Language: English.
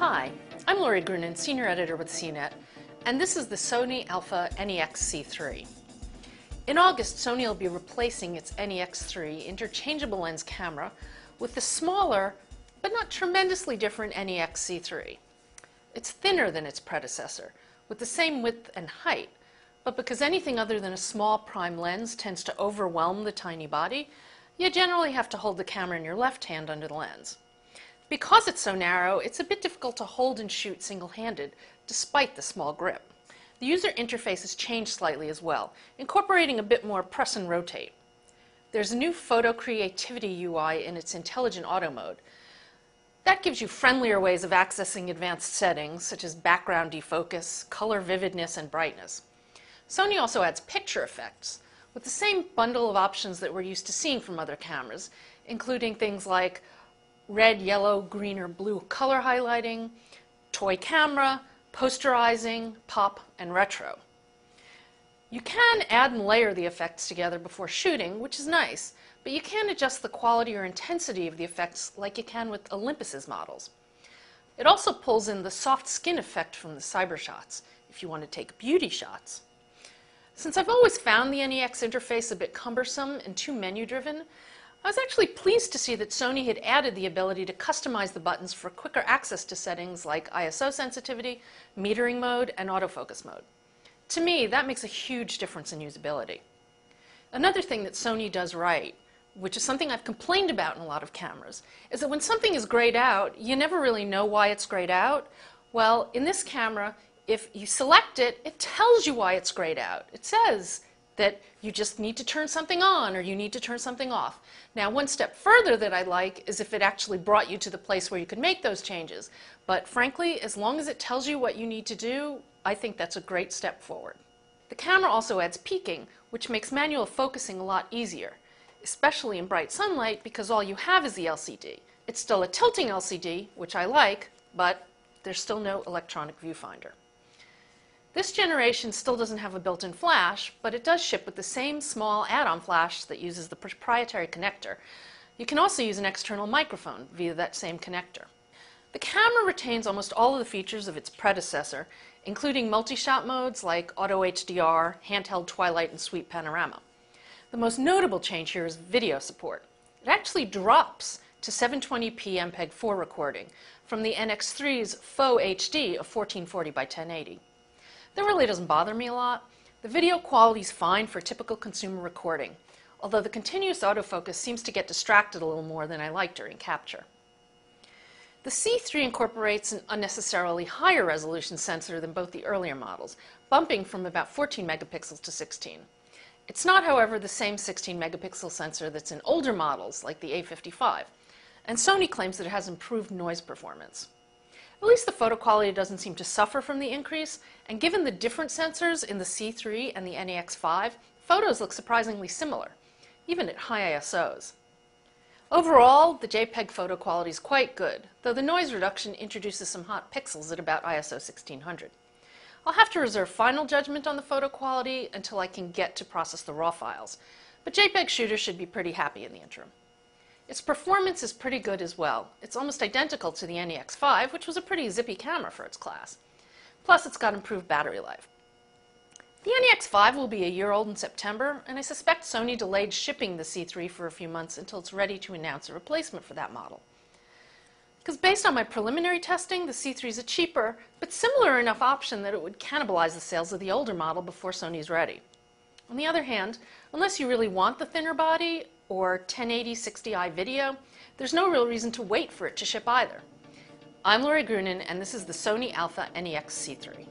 Hi, I'm Lori Grunin, Senior Editor with CNET, and this is the Sony Alpha NEX-C3. In August, Sony will be replacing its NEX-3 interchangeable lens camera with the smaller, but not tremendously different NEX-C3. It's thinner than its predecessor, with the same width and height, but because anything other than a small prime lens tends to overwhelm the tiny body, you generally have to hold the camera in your left hand under the lens. Because it's so narrow, it's a bit difficult to hold and shoot single-handed, despite the small grip. The user interface has changed slightly as well, incorporating a bit more press and rotate. There's a new photo creativity UI in its intelligent auto mode. That gives you friendlier ways of accessing advanced settings, such as background defocus, color vividness, and brightness. Sony also adds picture effects, with the same bundle of options that we're used to seeing from other cameras, including things like red, yellow, green, or blue color highlighting, toy camera, posterizing, pop, and retro. You can add and layer the effects together before shooting, which is nice, but you can adjust the quality or intensity of the effects like you can with Olympus's models. It also pulls in the soft skin effect from the cyber shots, if you want to take beauty shots. Since I've always found the NEX interface a bit cumbersome and too menu-driven, I was actually pleased to see that Sony had added the ability to customize the buttons for quicker access to settings like ISO sensitivity, metering mode, and autofocus mode. To me, that makes a huge difference in usability. Another thing that Sony does right, which is something I've complained about in a lot of cameras, is that when something is grayed out, you never really know why it's grayed out. Well, in this camera, if you select it, it tells you why it's grayed out. It says that you just need to turn something on or you need to turn something off. Now, one step further that I like is if it actually brought you to the place where you could make those changes. But frankly, as long as it tells you what you need to do, I think that's a great step forward. The camera also adds peaking, which makes manual focusing a lot easier, especially in bright sunlight because all you have is the LCD. It's still a tilting LCD, which I like, but there's still no electronic viewfinder. This generation still doesn't have a built-in flash, but it does ship with the same small add-on flash that uses the proprietary connector. You can also use an external microphone via that same connector. The camera retains almost all of the features of its predecessor, including multi-shot modes like Auto HDR, Handheld Twilight, and Sweep Panorama. The most notable change here is video support. It actually drops to 720p MPEG-4 recording from the NX3's faux HD of 1440 by 1080. That really doesn't bother me a lot. The video quality is fine for typical consumer recording, although the continuous autofocus seems to get distracted a little more than I like during capture. The C3 incorporates an unnecessarily higher resolution sensor than both the earlier models, bumping from about 14 megapixels to 16. It's not, however, the same 16 megapixel sensor that's in older models like the A55, and Sony claims that it has improved noise performance. At least the photo quality doesn't seem to suffer from the increase, and given the different sensors in the C3 and the NEX5, photos look surprisingly similar, even at high ISOs. Overall, the JPEG photo quality is quite good, though the noise reduction introduces some hot pixels at about ISO 1600. I'll have to reserve final judgment on the photo quality until I can get to process the raw files, but JPEG shooters should be pretty happy in the interim. Its performance is pretty good as well. It's almost identical to the NEX5, which was a pretty zippy camera for its class. Plus, it's got improved battery life. The NEX5 will be a year old in September, and I suspect Sony delayed shipping the C3 for a few months until it's ready to announce a replacement for that model. Because based on my preliminary testing, the C3 is a cheaper, but similar enough option that it would cannibalize the sales of the older model before Sony's ready. On the other hand, unless you really want the thinner body or 1080 60i video, there's no real reason to wait for it to ship either. I'm Lori Grunin, and this is the Sony Alpha NEX-C3.